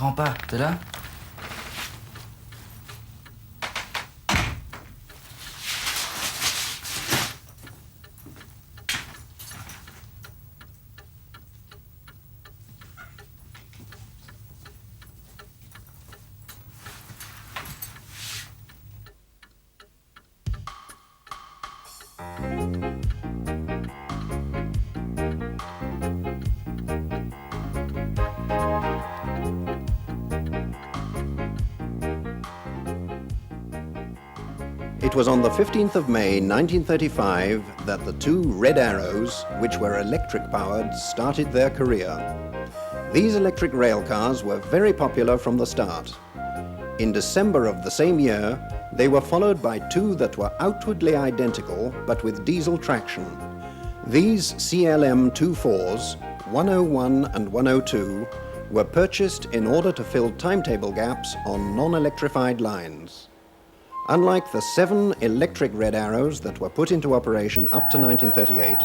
Grand pas, t'es là? It was on the 15th of May 1935 that the two Red Arrows, which were electric-powered, started their career. These electric rail cars were very popular from the start. In December of the same year, they were followed by two that were outwardly identical but with diesel traction. These CLM-24s, 101 and 102, were purchased in order to fill timetable gaps on non-electrified lines. Unlike the 7 electric Red Arrows that were put into operation up to 1938,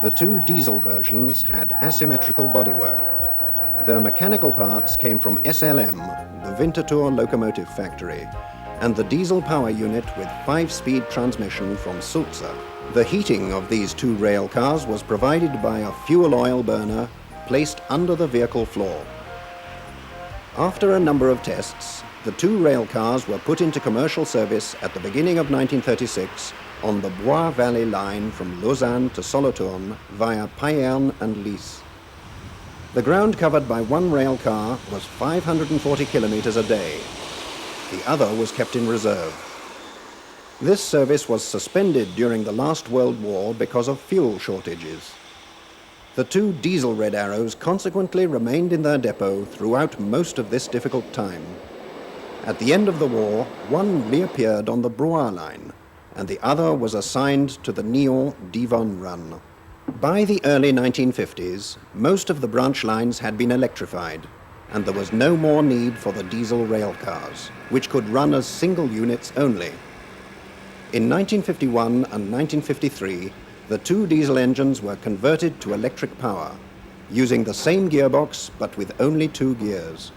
the two diesel versions had asymmetrical bodywork. Their mechanical parts came from SLM, the Winterthur locomotive factory, and the diesel power unit with 5-speed transmission from Sulzer. The heating of these two rail cars was provided by a fuel oil burner placed under the vehicle floor. After a number of tests, the two rail cars were put into commercial service at the beginning of 1936 on the Bois Valley line from Lausanne to Solothurn via Payerne and Lys. The ground covered by one rail car was 540 kilometers a day. The other was kept in reserve. This service was suspended during the last World War because of fuel shortages. The two diesel Red Arrows consequently remained in their depot throughout most of this difficult time. At the end of the war, one reappeared on the Blois line, and the other was assigned to the Nyon-Divonne run. By the early 1950s, most of the branch lines had been electrified, and there was no more need for the diesel rail cars, which could run as single units only. In 1951 and 1953, the two diesel engines were converted to electric power, using the same gearbox but with only 2 gears.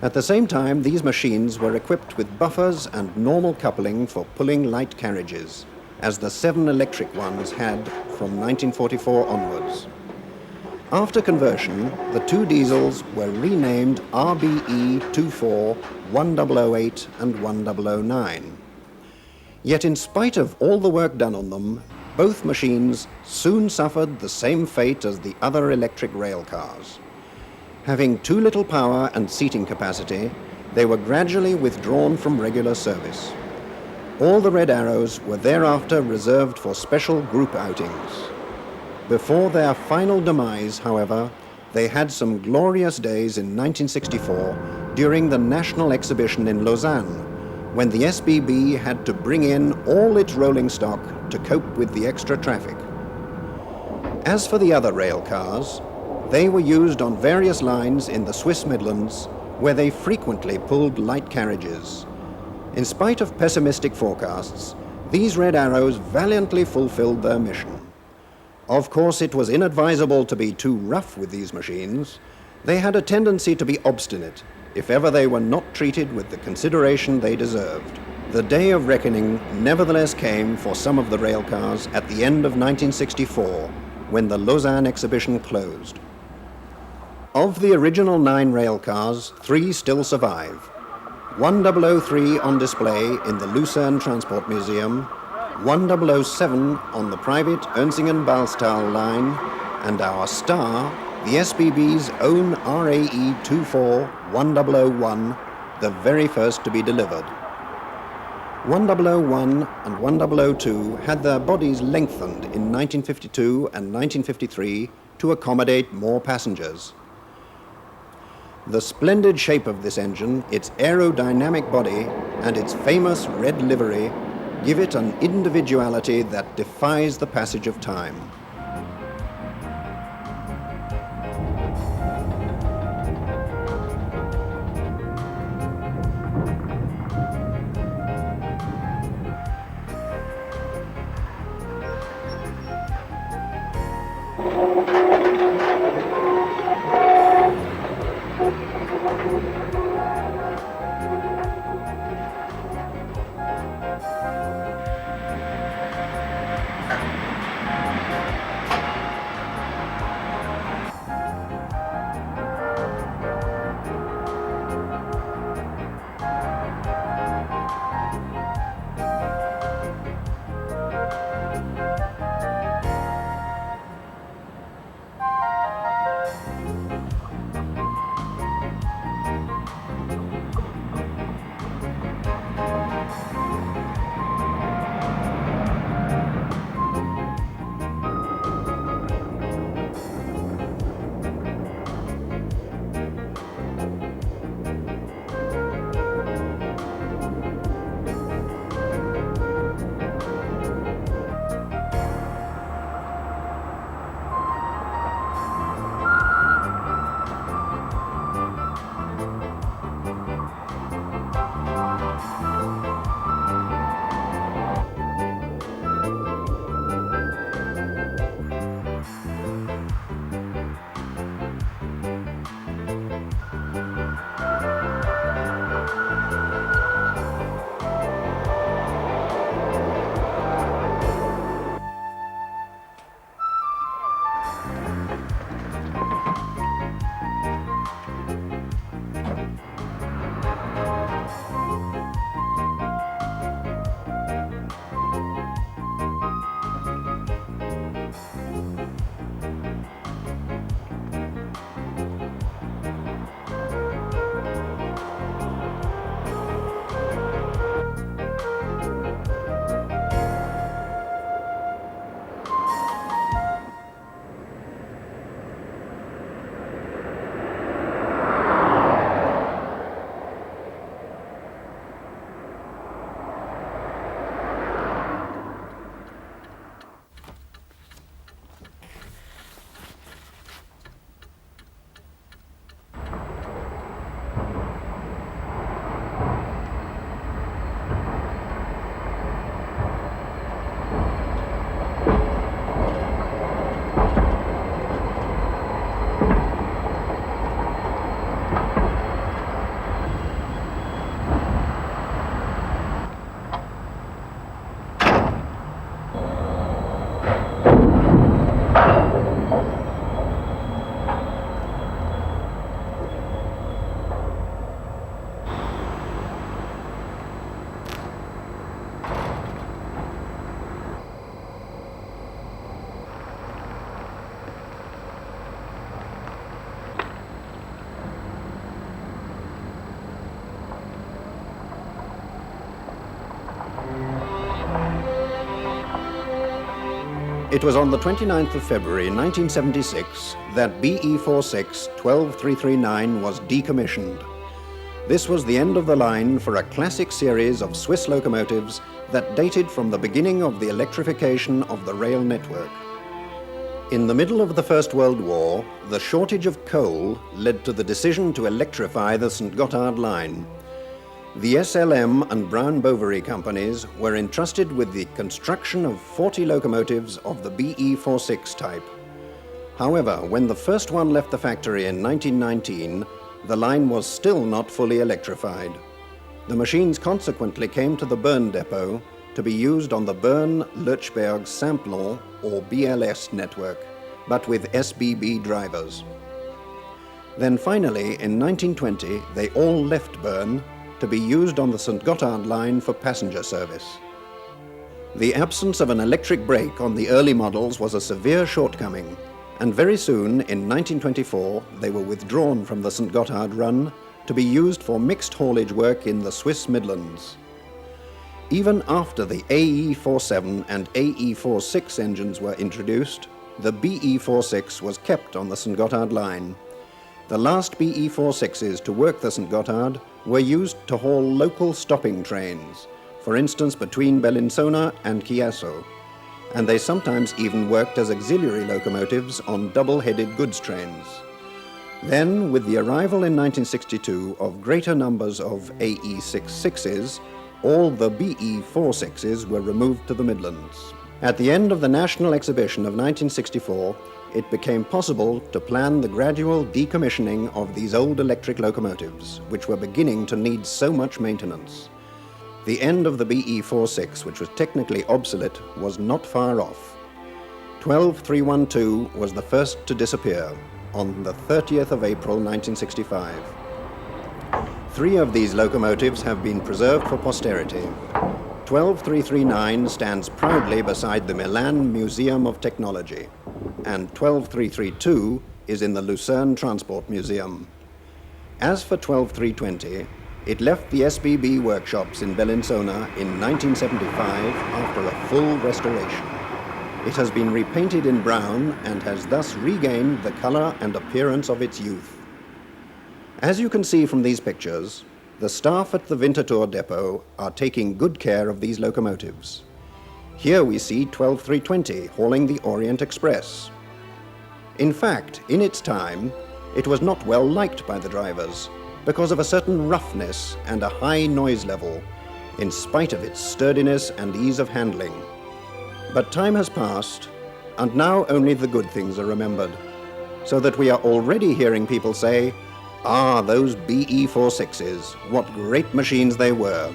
At the same time, these machines were equipped with buffers and normal coupling for pulling light carriages, as the 7 electric ones had from 1944 onwards. After conversion, the two diesels were renamed RBE-24, 1008 and 1009. Yet in spite of all the work done on them, both machines soon suffered the same fate as the other electric rail cars. Having too little power and seating capacity, they were gradually withdrawn from regular service. All the Red Arrows were thereafter reserved for special group outings. Before their final demise, however, they had some glorious days in 1964 during the National Exhibition in Lausanne, when the SBB had to bring in all its rolling stock to cope with the extra traffic. As for the other rail cars, they were used on various lines in the Swiss Midlands, where they frequently pulled light carriages. In spite of pessimistic forecasts, these Red Arrows valiantly fulfilled their mission. Of course, it was inadvisable to be too rough with these machines. They had a tendency to be obstinate, if ever they were not treated with the consideration they deserved. The day of reckoning nevertheless came for some of the rail cars at the end of 1964, when the Lausanne exhibition closed. Of the original 9 rail cars, 3 still survive. 1003 on display in the Lucerne Transport Museum, 1007 on the private Ernstingen-Balstal line, and our star, the SBB's own RAE-24 1001, the very first to be delivered. 1001 and 1002 had their bodies lengthened in 1952 and 1953 to accommodate more passengers. The splendid shape of this engine, its aerodynamic body, and its famous red livery give it an individuality that defies the passage of time. It was on the 29th of February 1976 that BE-46-12339 was decommissioned. This was the end of the line for a classic series of Swiss locomotives that dated from the beginning of the electrification of the rail network. In the middle of the First World War, the shortage of coal led to the decision to electrify the St. Gothard line. The SLM and Brown Bovary companies were entrusted with the construction of 40 locomotives of the BE-46 type. However, when the first one left the factory in 1919, the line was still not fully electrified. The machines consequently came to the Bern depot to be used on the Bern-Lötschberg-Simplon or BLS network, but with SBB drivers. Then finally, in 1920, they all left Bern to be used on the St. Gothard line for passenger service. The absence of an electric brake on the early models was a severe shortcoming, and very soon, in 1924, they were withdrawn from the St. Gothard run to be used for mixed haulage work in the Swiss Midlands. Even after the AE-47 and AE-46 engines were introduced, the BE-46 was kept on the St. Gothard line. The last BE-46s to work the St. Gothard were used to haul local stopping trains, for instance between Bellinzona and Chiasso, and they sometimes even worked as auxiliary locomotives on double-headed goods trains. Then, with the arrival in 1962 of greater numbers of AE-66s, all the BE-46s were removed to the Midlands. At the end of the National Exhibition of 1964, it became possible to plan the gradual decommissioning of these old electric locomotives, which were beginning to need so much maintenance. The end of the BE-46, which was technically obsolete, was not far off. 12312 was the first to disappear on the 30th of April 1965. 3 of these locomotives have been preserved for posterity. 12339 stands proudly beside the Milan Museum of Technology, and 12332 is in the Lucerne Transport Museum. As for 12320, it left the SBB workshops in Bellinzona in 1975 after a full restoration. It has been repainted in brown and has thus regained the color and appearance of its youth. As you can see from these pictures, the staff at the Winterthur depot are taking good care of these locomotives. Here we see 12320 hauling the Orient Express. In fact, in its time, it was not well liked by the drivers because of a certain roughness and a high noise level, in spite of its sturdiness and ease of handling. But time has passed, and now only the good things are remembered, so that we are already hearing people say, "Ah, those BE-46s, what great machines they were."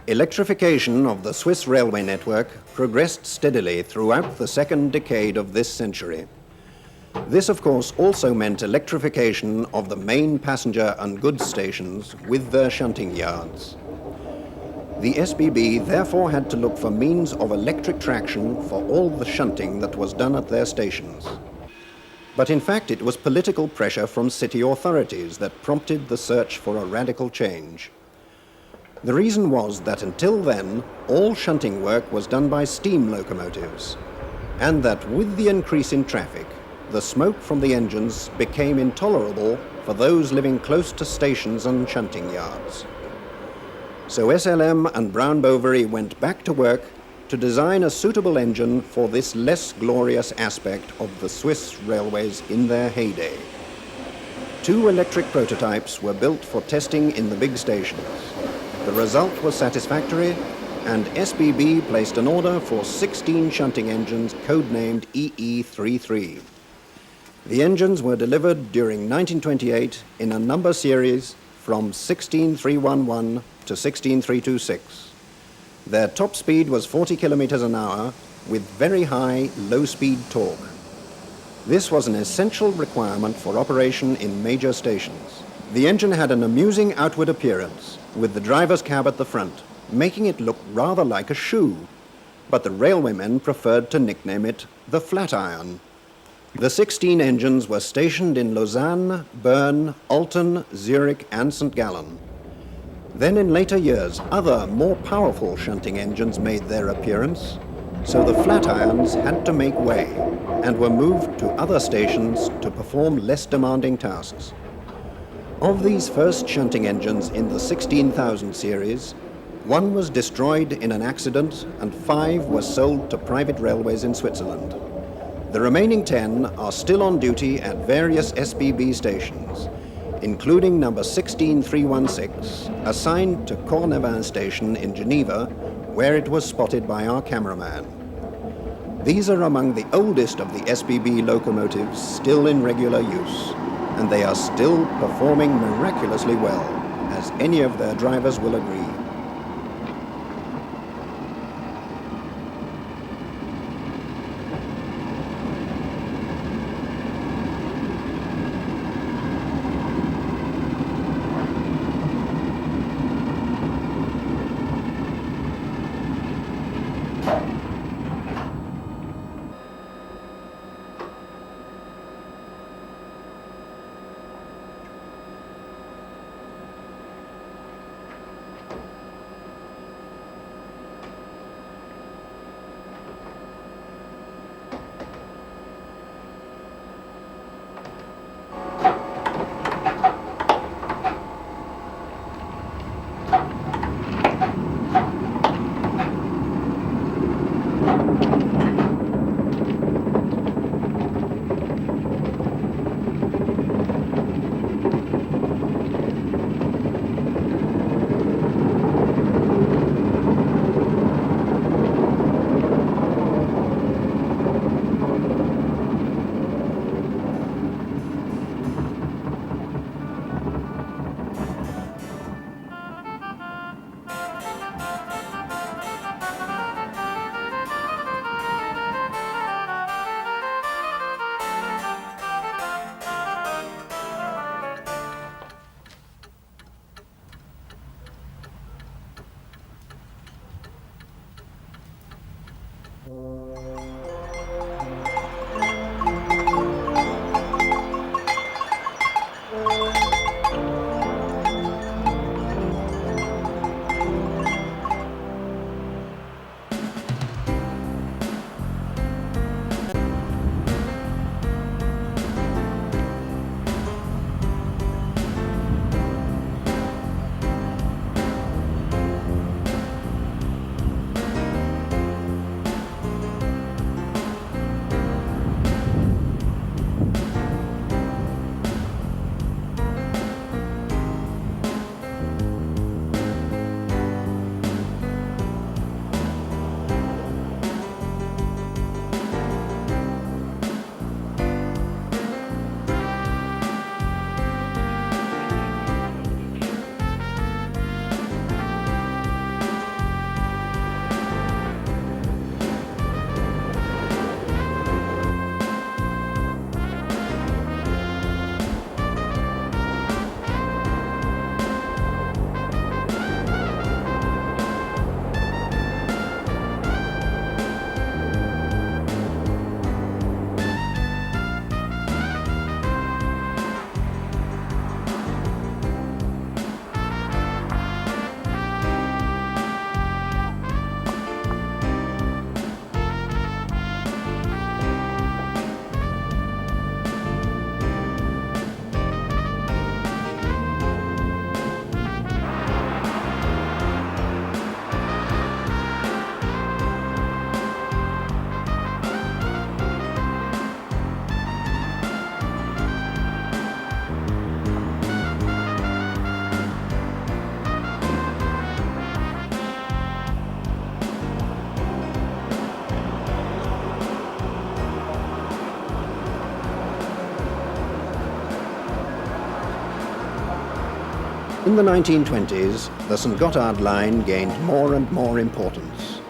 Electrification of the Swiss railway network progressed steadily throughout the second decade of this century. This, of course, also meant electrification of the main passenger and goods stations with their shunting yards. The SBB therefore had to look for means of electric traction for all the shunting that was done at their stations. But in fact, it was political pressure from city authorities that prompted the search for a radical change. The reason was that until then, all shunting work was done by steam locomotives, and that with the increase in traffic, the smoke from the engines became intolerable for those living close to stations and shunting yards. So SLM and Brown Boveri went back to work to design a suitable engine for this less glorious aspect of the Swiss railways in their heyday. 2 electric prototypes were built for testing in the big stations. The result was satisfactory, and SBB placed an order for 16 shunting engines codenamed EE33. The engines were delivered during 1928 in a number series from 16311 to 16326. Their top speed was 40 kilometers an hour with very high low-speed torque. This was an essential requirement for operation in major stations. The engine had an amusing outward appearance, with the driver's cab at the front, making it look rather like a shoe, but the railwaymen preferred to nickname it the Flatiron. The 16 engines were stationed in Lausanne, Bern, Alton, Zurich and St. Gallen. Then in later years, other, more powerful shunting engines made their appearance, so the Flatirons had to make way and were moved to other stations to perform less demanding tasks. Of these first shunting engines in the 16,000 series, 1 was destroyed in an accident and 5 were sold to private railways in Switzerland. The remaining 10 are still on duty at various SBB stations, including number 16316, assigned to Cornevin station in Geneva, where it was spotted by our cameraman. These are among the oldest of the SBB locomotives still in regular use, and they are still performing miraculously well, as any of their drivers will agree. In the 1920s, the St. Gothard line gained more and more importance.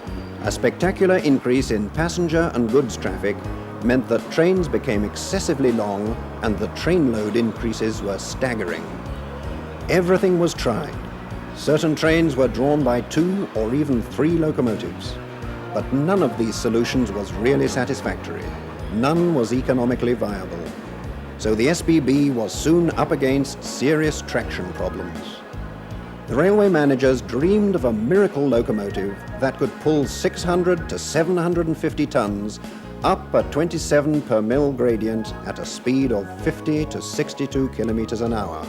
A spectacular increase in passenger and goods traffic meant that trains became excessively long and the train load increases were staggering. Everything was tried. Certain trains were drawn by 2 or even 3 locomotives. But none of these solutions was really satisfactory. None was economically viable. So the SBB was soon up against serious traction problems. The railway managers dreamed of a miracle locomotive that could pull 600 to 750 tons up a 27 per mil gradient at a speed of 50 to 62 kilometers an hour.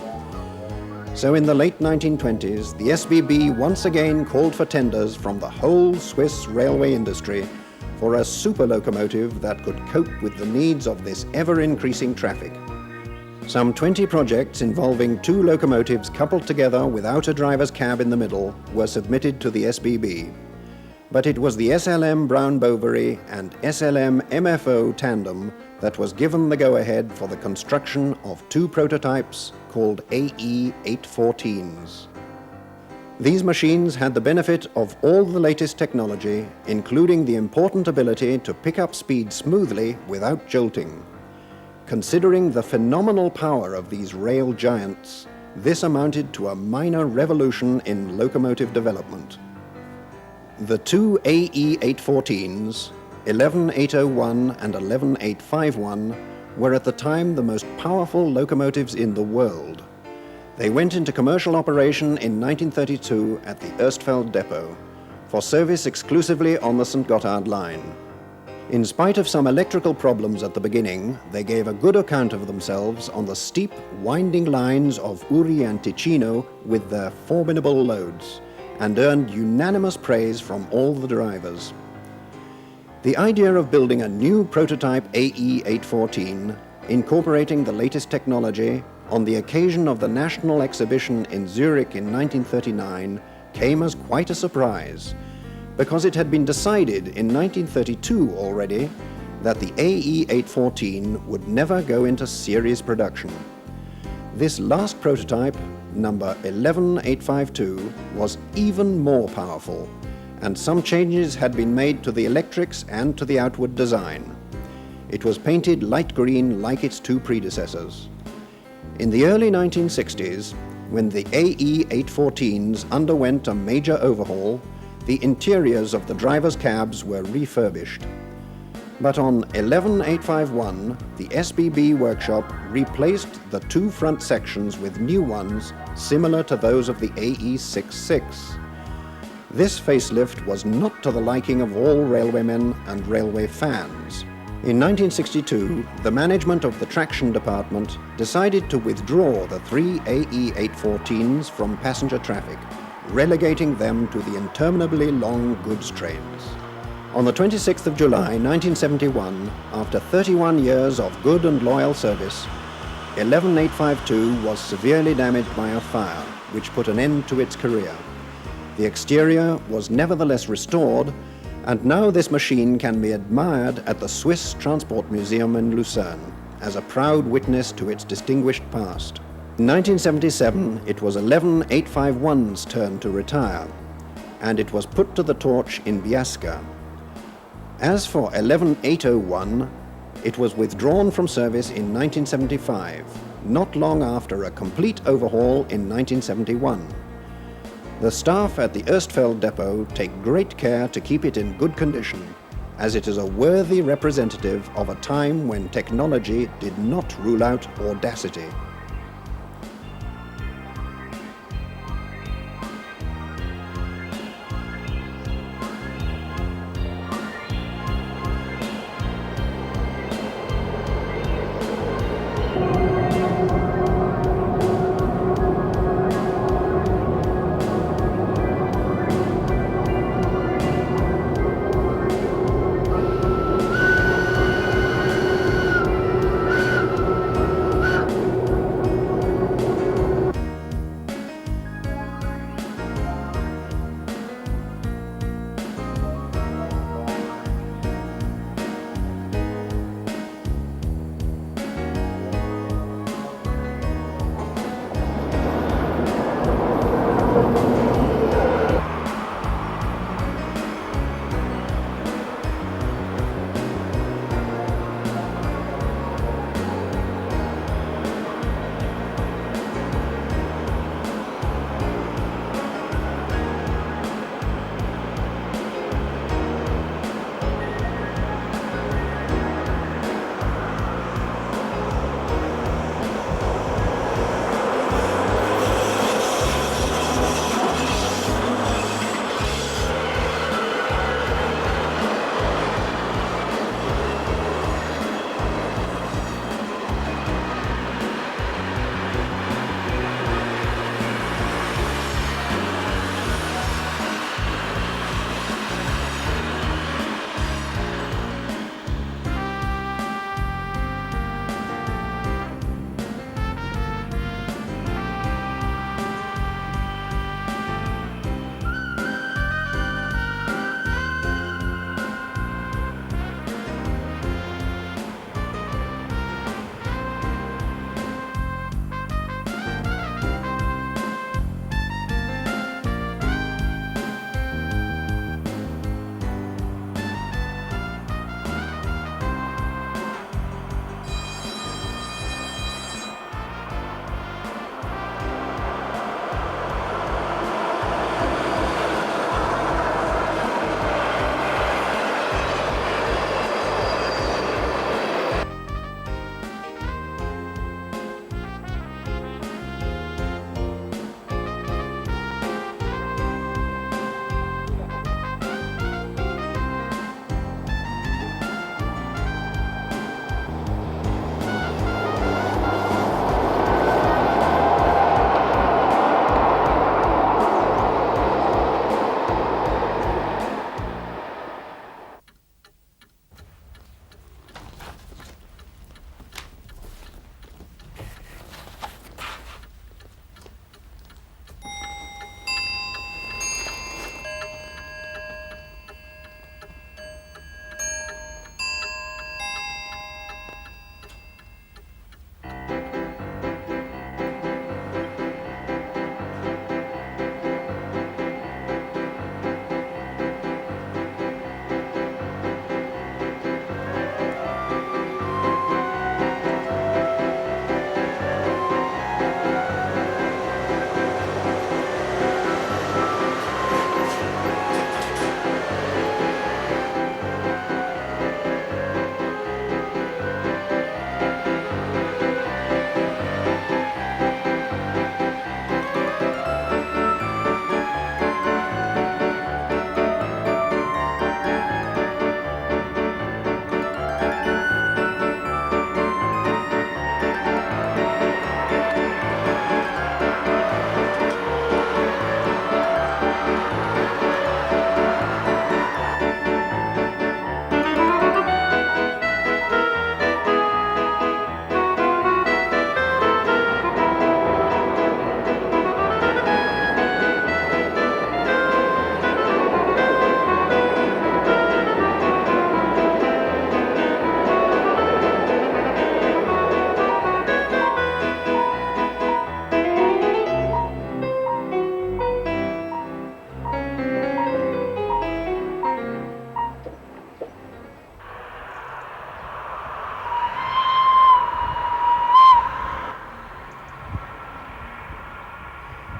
So in the late 1920s, the SBB once again called for tenders from the whole Swiss railway industry for a super locomotive that could cope with the needs of this ever-increasing traffic. Some 20 projects involving 2 locomotives coupled together without a driver's cab in the middle were submitted to the SBB. But it was the SLM Brown Bovary and SLM MFO tandem that was given the go-ahead for the construction of 2 prototypes called AE-814s. These machines had the benefit of all the latest technology, including the important ability to pick up speed smoothly without jolting. Considering the phenomenal power of these rail giants, this amounted to a minor revolution in locomotive development. The 2 AE-814s, 11801 and 11851, were at the time the most powerful locomotives in the world. They went into commercial operation in 1932 at the Erstfeld depot, for service exclusively on the St. Gothard line. In spite of some electrical problems at the beginning, they gave a good account of themselves on the steep, winding lines of Uri and Ticino with their formidable loads, and earned unanimous praise from all the drivers. The idea of building a new prototype AE-814, incorporating the latest technology, on the occasion of the National Exhibition in Zurich in 1939, came as quite a surprise, because it had been decided in 1932 already that the AE-814 would never go into series production. This last prototype, number 11852, was even more powerful, and some changes had been made to the electrics and to the outward design. It was painted light green like its 2 predecessors. In the early 1960s, when the AE-814s underwent a major overhaul, the interiors of the drivers' cabs were refurbished. But on 11851, the SBB workshop replaced the 2 front sections with new ones similar to those of the AE-66. This facelift was not to the liking of all railwaymen and railway fans. In 1962, the management of the traction department decided to withdraw the 3 AE-814s from passenger traffic, relegating them to the interminably long goods trains. On the 26th of July 1971, after 31 years of good and loyal service, 11852 was severely damaged by a fire, which put an end to its career. The exterior was nevertheless restored, and now this machine can be admired at the Swiss Transport Museum in Lucerne, as a proud witness to its distinguished past. In 1977, it was 11851's turn to retire, and it was put to the torch in Biasca. As for 11801, it was withdrawn from service in 1975, not long after a complete overhaul in 1971. The staff at the Erstfeld depot take great care to keep it in good condition, as it is a worthy representative of a time when technology did not rule out audacity.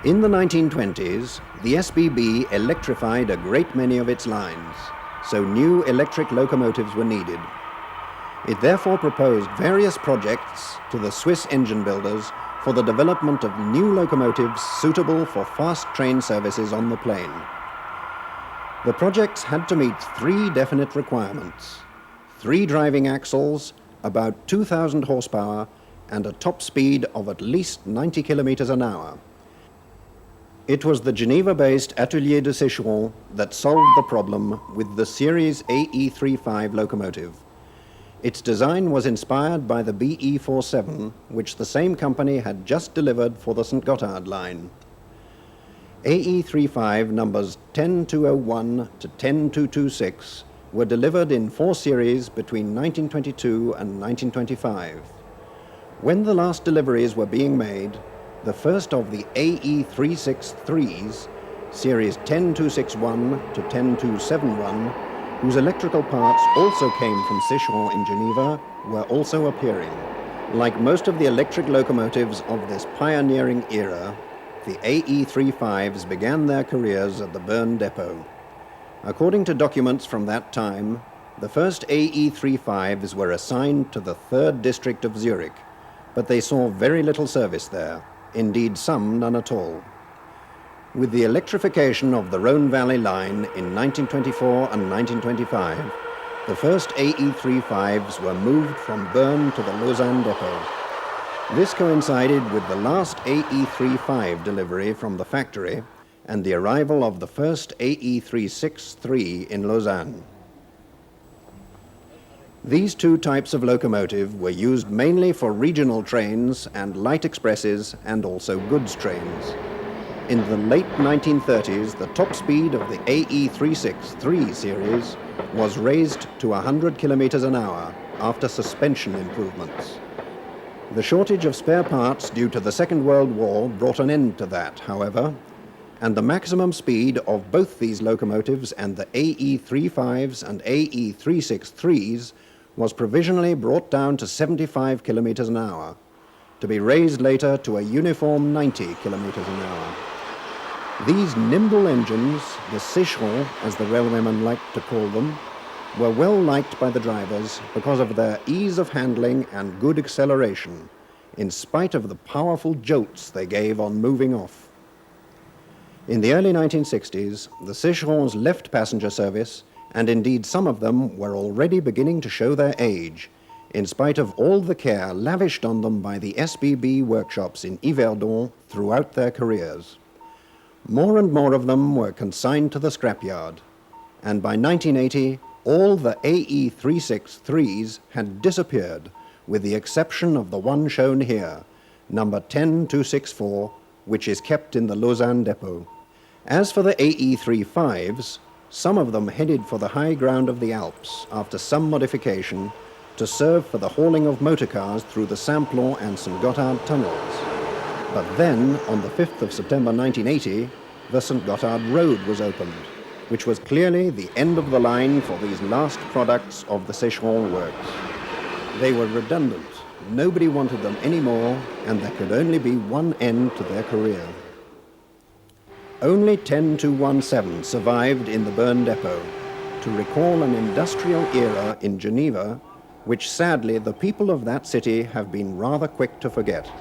In the 1920s, the SBB electrified a great many of its lines, so new electric locomotives were needed. It therefore proposed various projects to the Swiss engine builders for the development of new locomotives suitable for fast train services on the plain. The projects had to meet three definite requirements: 3 driving axles, about 2,000 horsepower, and a top speed of at least 90 kilometers an hour. It was the Geneva-based Atelier de Sécheron that solved the problem with the Series AE35 locomotive. Its design was inspired by the BE47, which the same company had just delivered for the St. Gothard line. AE35 numbers 10201 to 10226 were delivered in 4 series between 1922 and 1925. When the last deliveries were being made, the first of the AE363s, series 10261 to 10271, whose electrical parts also came from Sécheron in Geneva, were also appearing. Like most of the electric locomotives of this pioneering era, the AE35s began their careers at the Bern depot. According to documents from that time, the first AE35s were assigned to the 3rd district of Zurich, but they saw very little service there, indeed some none at all. With the electrification of the Rhone Valley line in 1924 and 1925, the first AE35s were moved from Bern to the Lausanne depot. This coincided with the last AE35 delivery from the factory and the arrival of the first AE363 in Lausanne. These 2 types of locomotive were used mainly for regional trains and light expresses and also goods trains. In the late 1930s, the top speed of the AE363 series was raised to 100 kilometers an hour after suspension improvements. The shortage of spare parts due to the Second World War brought an end to that, however, and the maximum speed of both these locomotives and the AE35s and AE363s was provisionally brought down to 75 kilometers an hour, to be raised later to a uniform 90 kilometers an hour. These nimble engines, the Sécheron, as the railwaymen liked to call them, were well liked by the drivers because of their ease of handling and good acceleration, in spite of the powerful jolts they gave on moving off. In the early 1960s, the Sécherons left passenger service, and indeed some of them were already beginning to show their age, in spite of all the care lavished on them by the SBB workshops in Yverdon throughout their careers. More and more of them were consigned to the scrapyard, and by 1980, all the AE363s had disappeared, with the exception of the one shown here, number 10264, which is kept in the Lausanne depot. As for the AE35s, some of them headed for the high ground of the Alps after some modification to serve for the hauling of motor cars through the Simplon and St. Gothard tunnels. But then, on the 5th of September 1980, the St. Gothard Road was opened, which was clearly the end of the line for these last products of the Sécheron works. They were redundant, nobody wanted them anymore, and there could only be one end to their career. Only 10217 survived in the Bern depot, to recall an industrial era in Geneva, which sadly the people of that city have been rather quick to forget.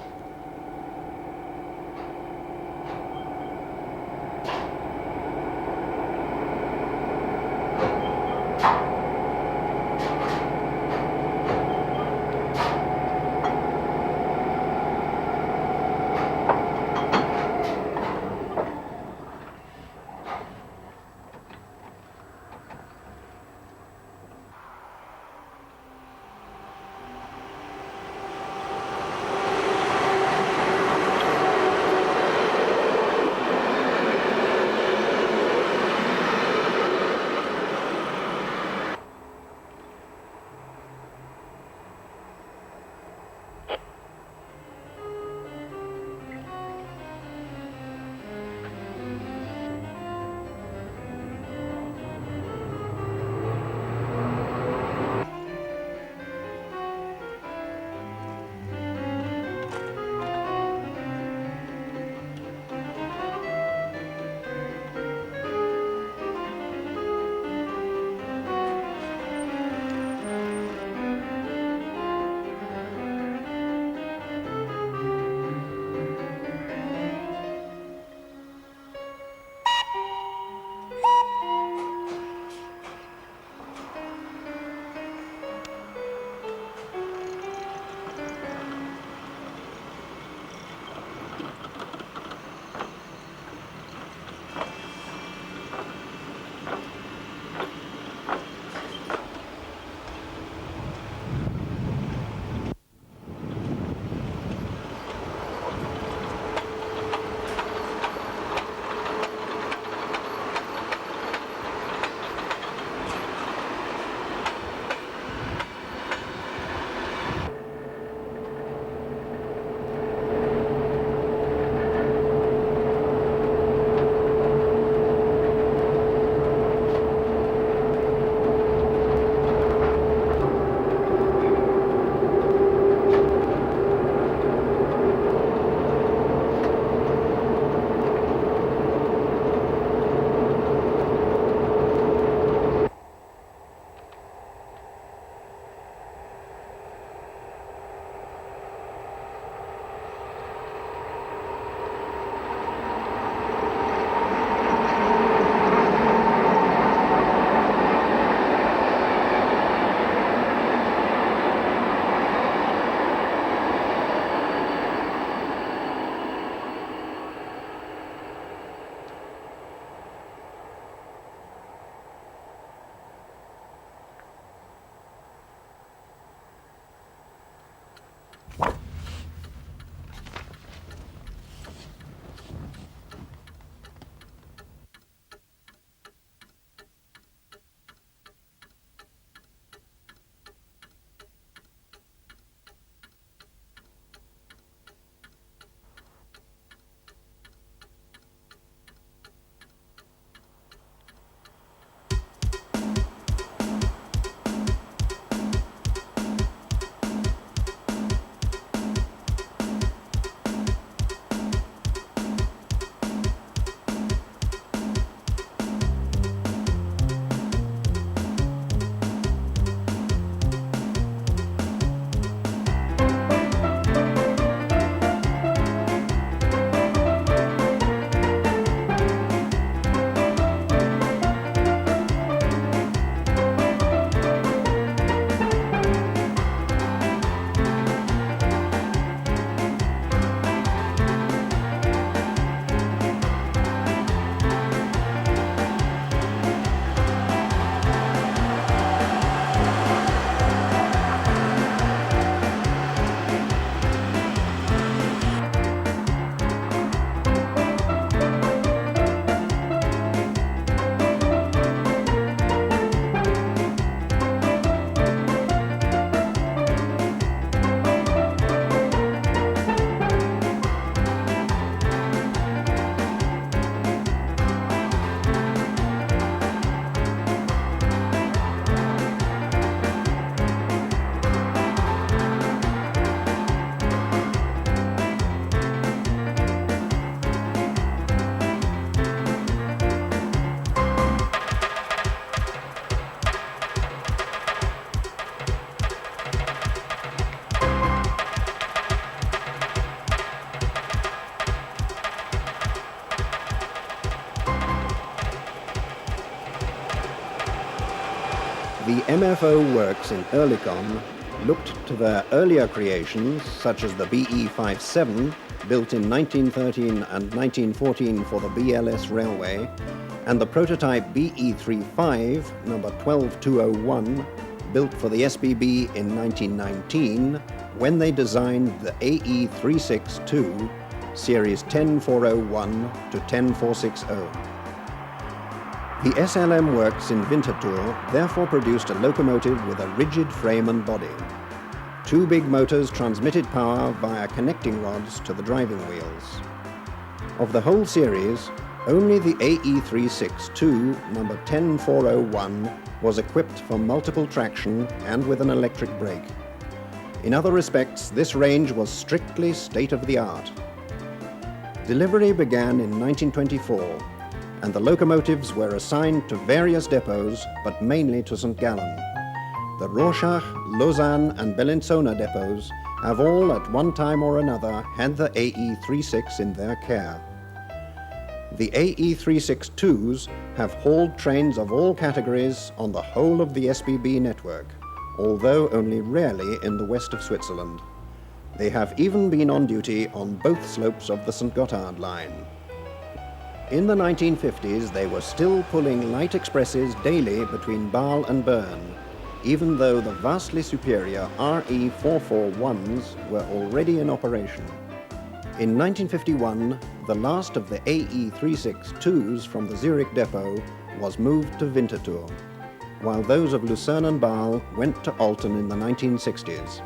The MFO works in Oerlikon looked to their earlier creations, such as the BE-57, built in 1913 and 1914 for the BLS Railway, and the prototype BE-35, number 12201, built for the SBB in 1919, when they designed the AE-362, series 10401 to 10460. The SLM works in Winterthur therefore produced a locomotive with a rigid frame and body. Two big motors transmitted power via connecting rods to the driving wheels. Of the whole series, only the AE-362, number 10401, was equipped for multiple traction and with an electric brake. In other respects, this range was strictly state-of-the-art. Delivery began in 1924, and the locomotives were assigned to various depots, but mainly to St. Gallen. The Rorschach, Lausanne and Bellinzona depots have all at one time or another had the AE-36 in their care. The AE-362s have hauled trains of all categories on the whole of the SBB network, although only rarely in the west of Switzerland. They have even been on duty on both slopes of the St. Gotthard line. In the 1950s, they were still pulling light expresses daily between Bâle and Bern, even though the vastly superior RE-441s were already in operation. In 1951, the last of the AE-362s from the Zurich depot was moved to Winterthur, while those of Lucerne and Bâle went to Alten in the 1960s.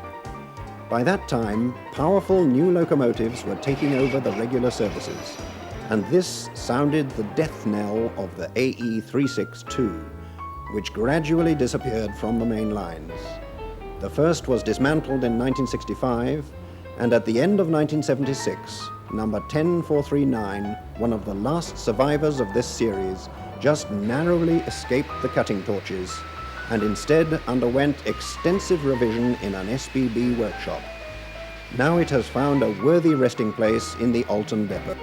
By that time, powerful new locomotives were taking over the regular services, and this sounded the death knell of the AE-362, which gradually disappeared from the main lines. The first was dismantled in 1965, and at the end of 1976, number 10439, one of the last survivors of this series, just narrowly escaped the cutting torches and instead underwent extensive revision in an SBB workshop. Now it has found a worthy resting place in the Alten depot.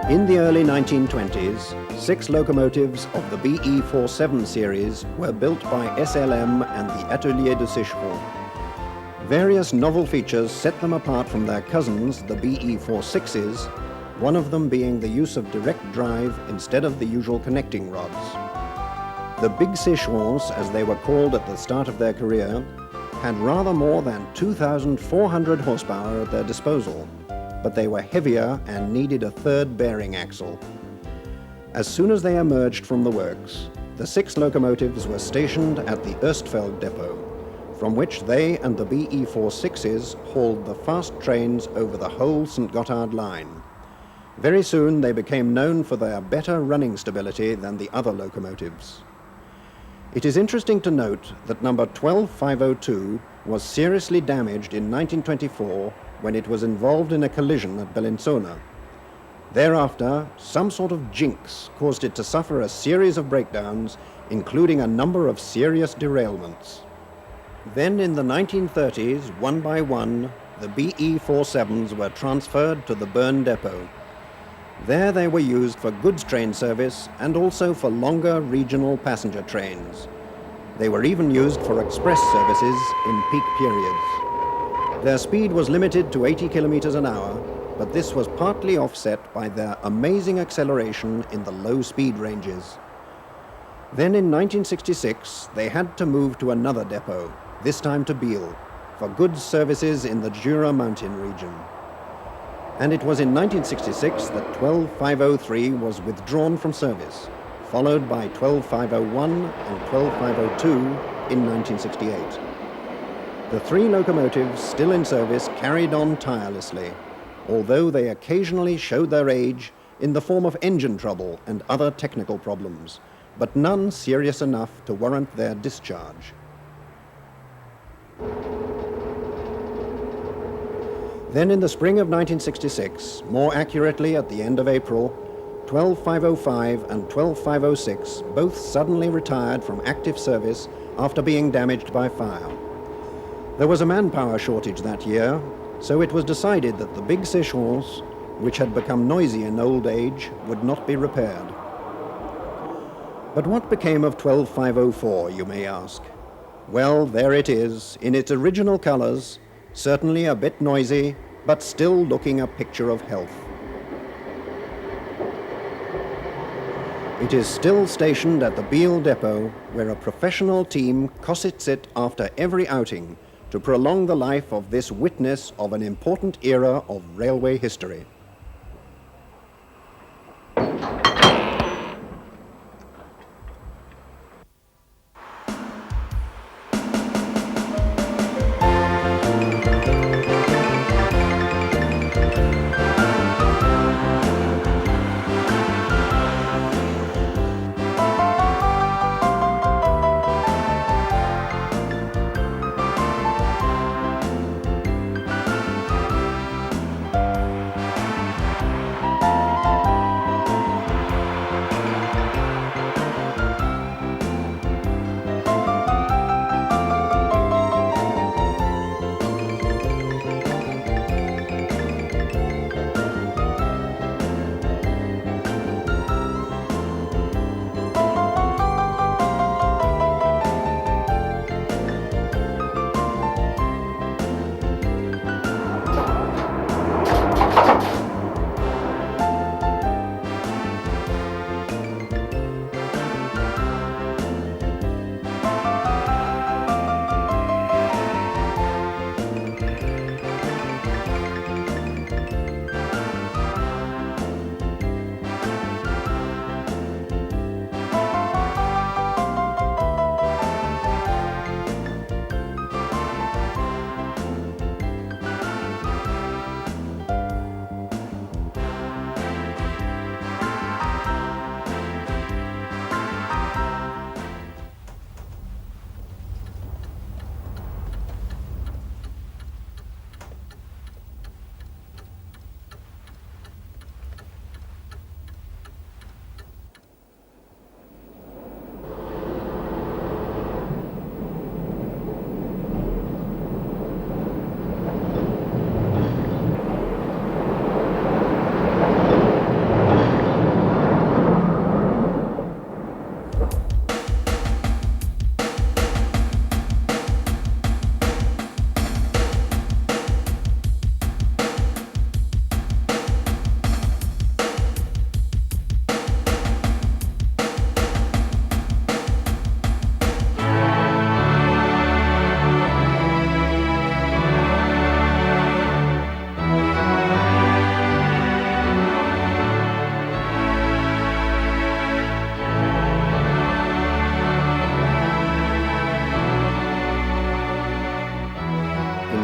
In the early 1920s, 6 locomotives of the BE-47 series were built by SLM and the Atelier de Sécheron. Various novel features set them apart from their cousins, the BE-46s, one of them being the use of direct drive instead of the usual connecting rods. The big Sécherons, as they were called at the start of their career, had rather more than 2,400 horsepower at their disposal, but they were heavier and needed a third bearing axle. As soon as they emerged from the works, the 6 locomotives were stationed at the Oostfeld depot, from which they and the BE-46s hauled the fast trains over the whole St. Gothard line. Very soon they became known for their better running stability than the other locomotives. It is interesting to note that number 12502 was seriously damaged in 1924 when it was involved in a collision at Bellinzona. Thereafter, some sort of jinx caused it to suffer a series of breakdowns, including a number of serious derailments. Then in the 1930s, one by one, the BE-47s were transferred to the Bern depot. There they were used for goods train service and also for longer regional passenger trains. They were even used for express services in peak periods. Their speed was limited to 80 kilometers an hour, but this was partly offset by their amazing acceleration in the low speed ranges. Then in 1966, they had to move to another depot, this time to Biel, for goods services in the Jura mountain region. And it was in 1966 that 12503 was withdrawn from service, followed by 12501 and 12502 in 1968. The 3 locomotives still in service carried on tirelessly, although they occasionally showed their age in the form of engine trouble and other technical problems, but none serious enough to warrant their discharge. Then in the spring of 1966, more accurately at the end of April, 12505 and 12506 both suddenly retired from active service after being damaged by fire. There was a manpower shortage that year, so it was decided that the big Sécherons, which had become noisy in old age, would not be repaired. But what became of 12504, you may ask? Well, there it is, in its original colors, certainly a bit noisy, but still looking a picture of health. It is still stationed at the Biel depot, where a professional team cossets it after every outing to prolong the life of this witness of an important era of railway history.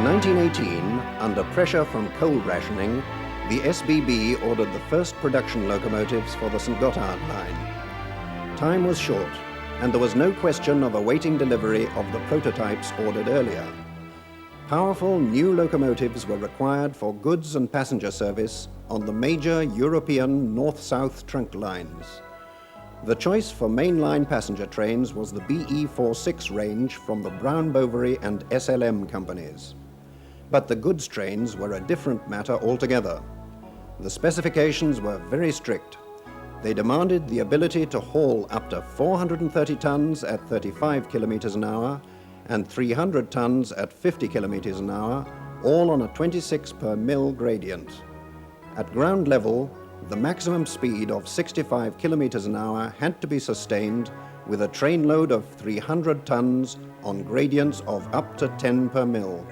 1918, under pressure from coal rationing, the SBB ordered the first production locomotives for the St. Gothard line. Time was short, and there was no question of awaiting delivery of the prototypes ordered earlier. Powerful new locomotives were required for goods and passenger service on the major European north-south trunk lines. The choice for mainline passenger trains was the BE-46 range from the Brown Bovary and SLM companies. But the goods trains were a different matter altogether. The specifications were very strict. They demanded the ability to haul up to 430 tons at 35 kilometers an hour and 300 tons at 50 kilometers an hour, all on a 26 per mil gradient. At ground level, the maximum speed of 65 kilometers an hour had to be sustained with a train load of 300 tons on gradients of up to 10 per mil.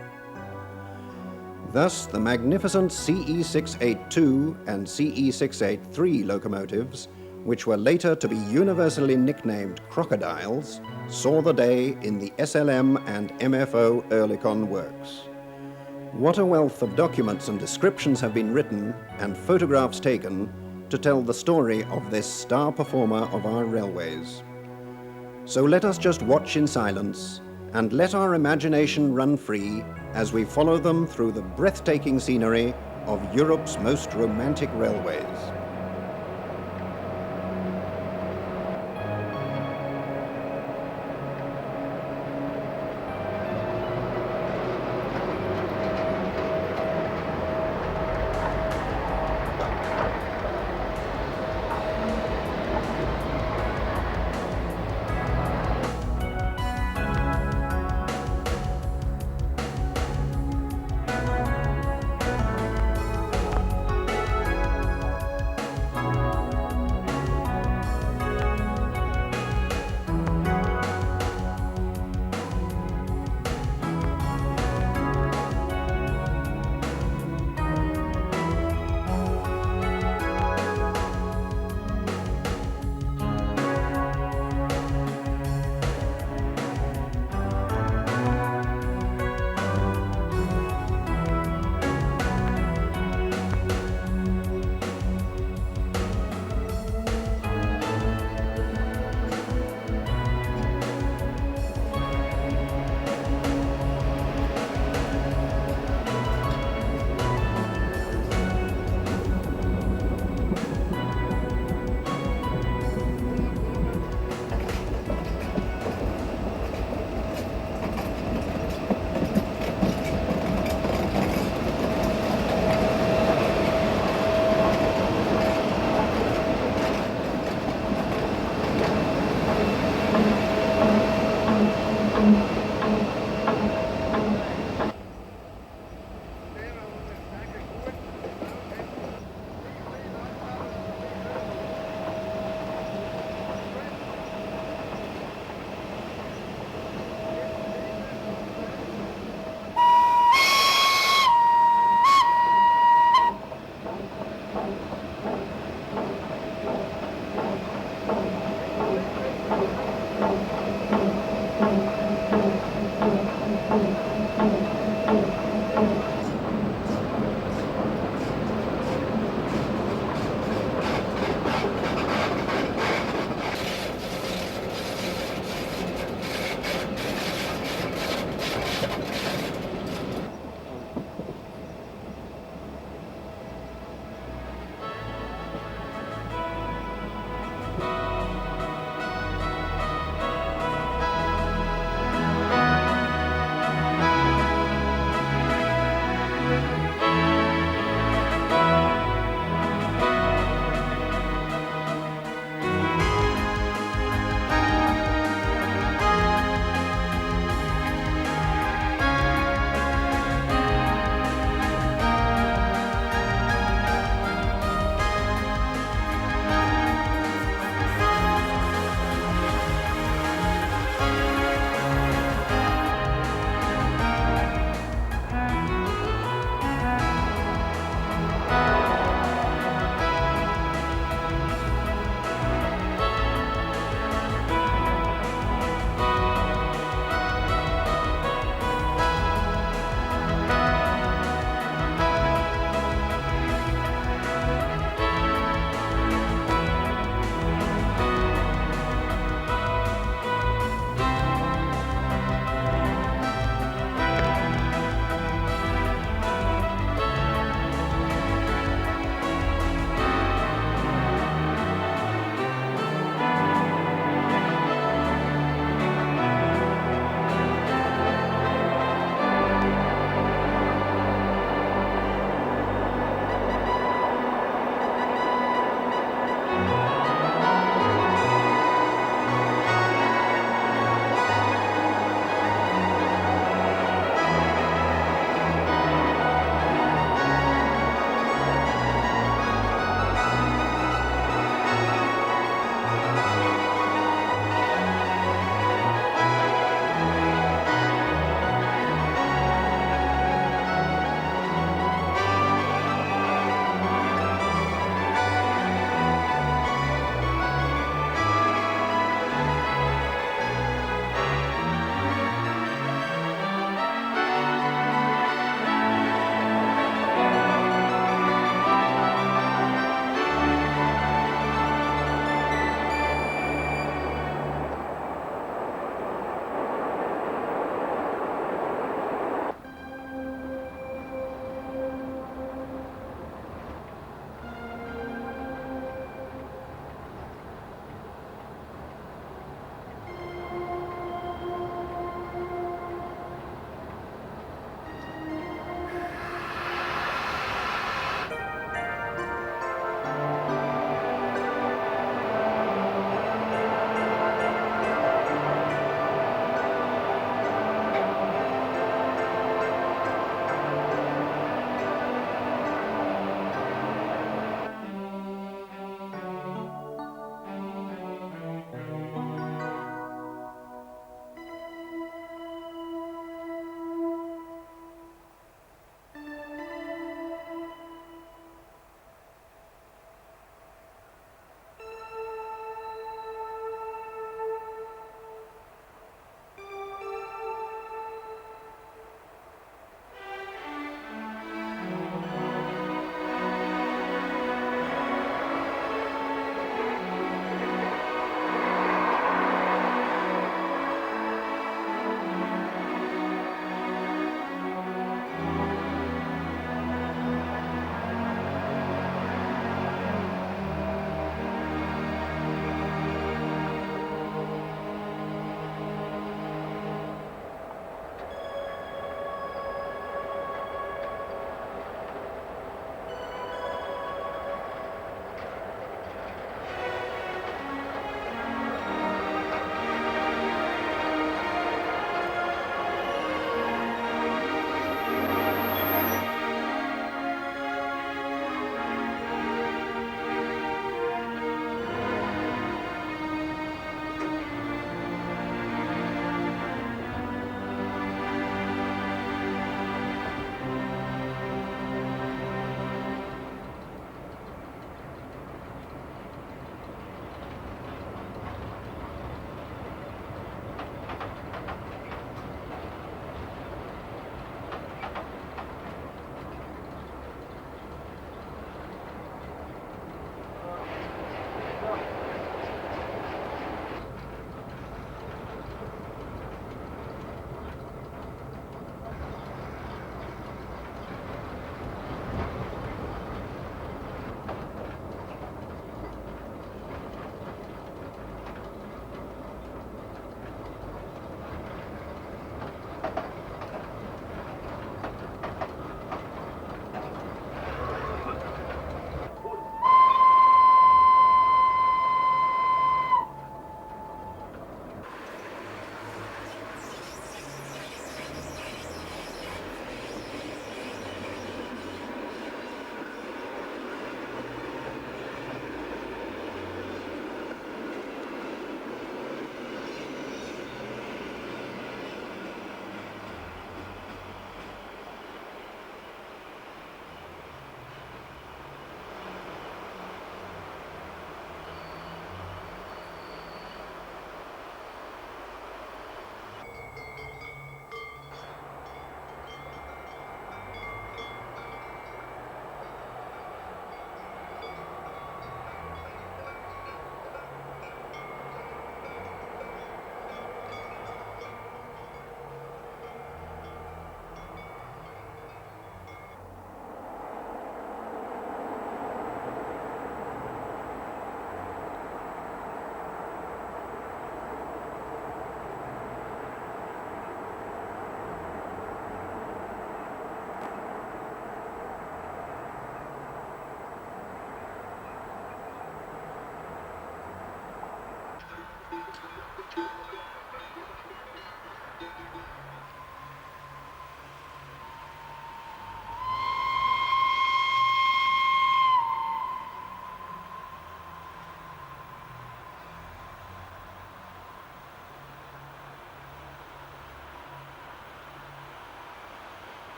Thus, the magnificent CE-682 and CE-683 locomotives, which were later to be universally nicknamed Crocodiles, saw the day in the SLM and MFO Oerlikon works. What a wealth of documents and descriptions have been written and photographs taken to tell the story of this star performer of our railways. So let us just watch in silence and let our imagination run free as we follow them through the breathtaking scenery of Europe's most romantic railways.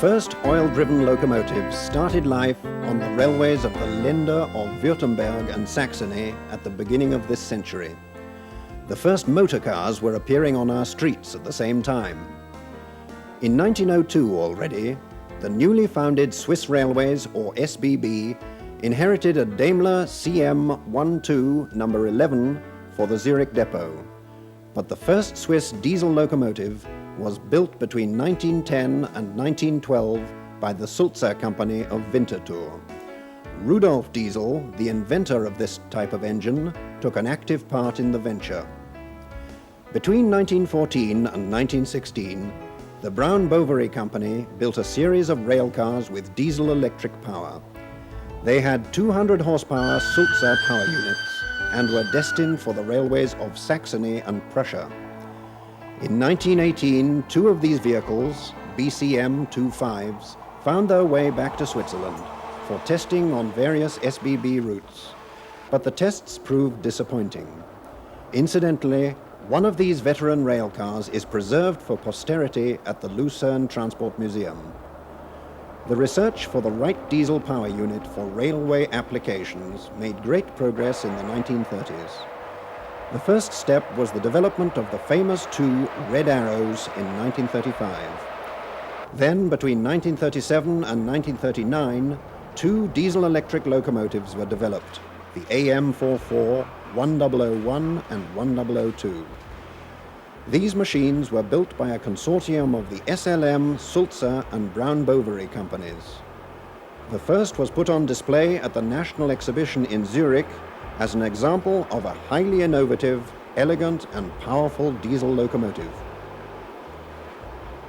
first oil-driven locomotives started life on the railways of the Länder of Württemberg and Saxony at the beginning of this century. The first motor cars were appearing on our streets at the same time. In 1902 already, the newly founded Swiss Railways, or SBB, inherited a Daimler CM12 number 11 for the Zurich depot. But the first Swiss diesel locomotive was built between 1910 and 1912 by the Sulzer Company of Winterthur. Rudolf Diesel, the inventor of this type of engine, took an active part in the venture. Between 1914 and 1916, the Brown-Boveri Company built a series of rail cars with diesel-electric power. They had 200 horsepower Sulzer power units and were destined for the railways of Saxony and Prussia. In 1918, two of these vehicles, BCM-25s, found their way back to Switzerland for testing on various SBB routes. But the tests proved disappointing. Incidentally, one of these veteran rail cars is preserved for posterity at the Lucerne Transport Museum. The research for the right diesel power unit for railway applications made great progress in the 1930s. The first step was the development of the famous two red arrows in 1935. Then, between 1937 and 1939, two diesel-electric locomotives were developed, the AM44, 1001 and 1002. These machines were built by a consortium of the SLM, Sulzer and Brown-Boveri companies. The first was put on display at the National Exhibition in Zurich as an example of a highly innovative, elegant and powerful diesel locomotive.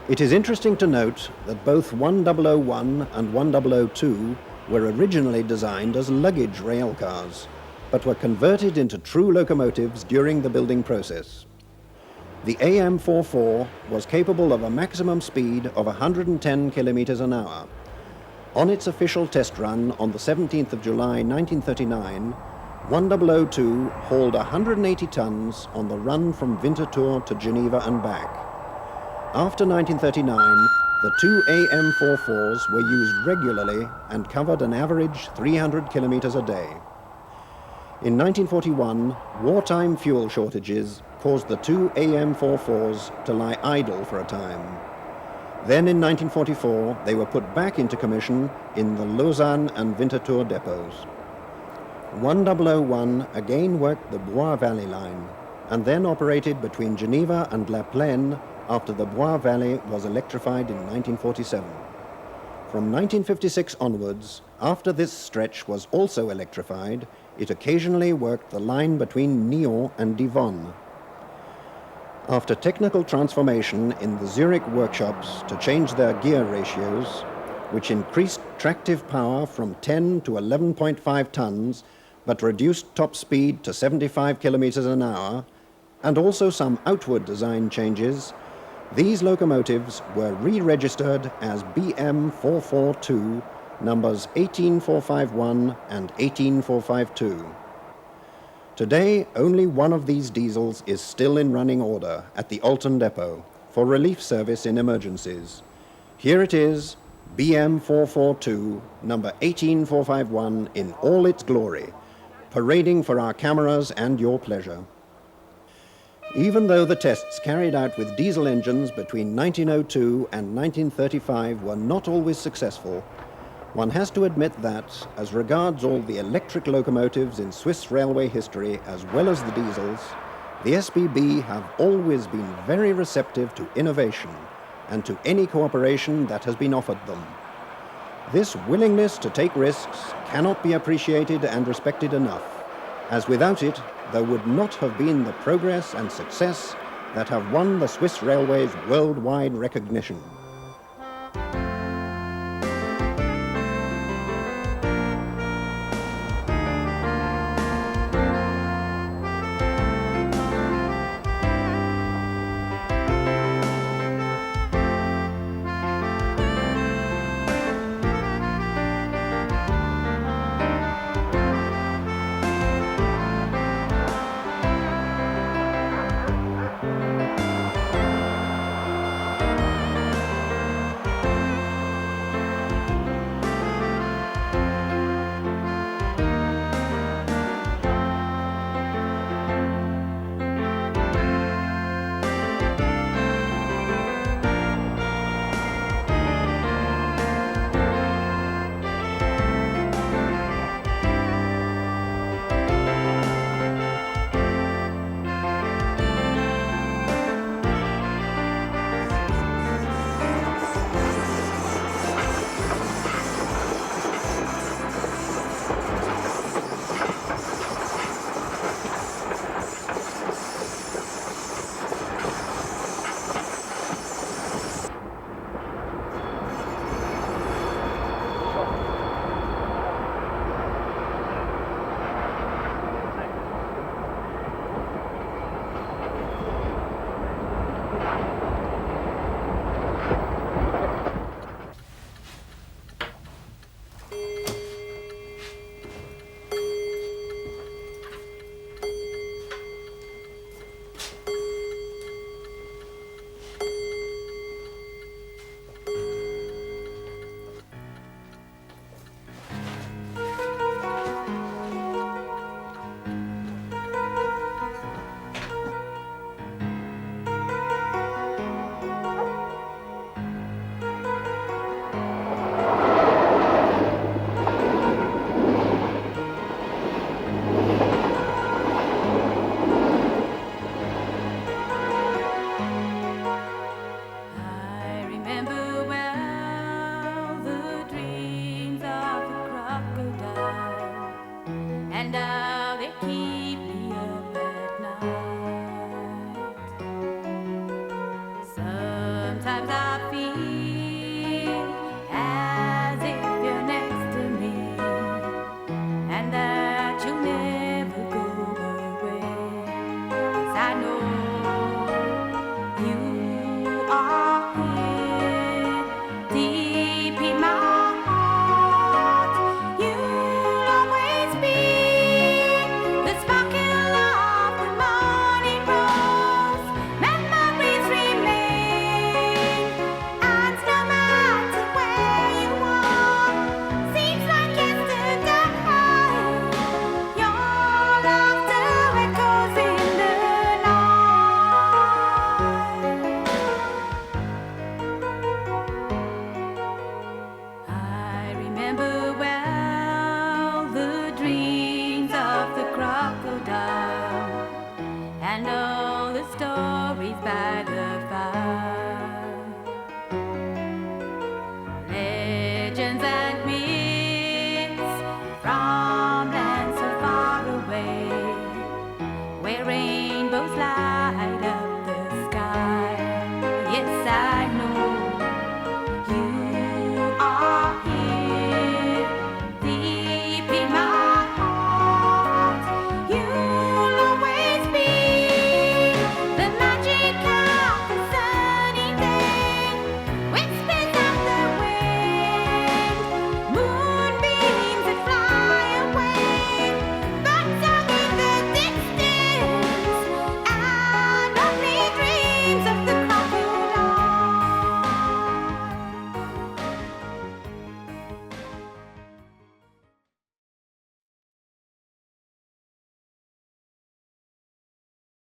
It is interesting to note that both 1001 and 1002 were originally designed as luggage rail cars, but were converted into true locomotives during the building process. The AM44 was capable of a maximum speed of 110 kilometers an hour. On its official test run on the 17th of July 1939, 1002 hauled 180 tons on the run from Winterthur to Geneva and back. After 1939, the two AM44s were used regularly and covered an average 300 kilometers a day. In 1941, wartime fuel shortages caused the two AM44s to lie idle for a time. Then in 1944, they were put back into commission in the Lausanne and Winterthur depots. 1001 again worked the Bois Valley line and then operated between Geneva and La Plaine after the Bois Valley was electrified in 1947. From 1956 onwards, after this stretch was also electrified, it occasionally worked the line between Nyon and Divonne. After technical transformation in the Zurich workshops to change their gear ratios, which increased tractive power from 10 to 11.5 tons, but reduced top speed to 75 kilometers an hour, and also some outward design changes, these locomotives were re-registered as BM442, numbers 18451 and 18452. Today, only one of these diesels is still in running order at the Alton depot for relief service in emergencies. Here it is, BM442, number 18451 in all its glory, parading for our cameras and your pleasure. Even though the tests carried out with diesel engines between 1902 and 1935 were not always successful, one has to admit that, as regards all the electric locomotives in Swiss railway history as well as the diesels, the SBB have always been very receptive to innovation and to any cooperation that has been offered them. This willingness to take risks cannot be appreciated and respected enough, as without it, there would not have been the progress and success that have won the Swiss Railways worldwide recognition. He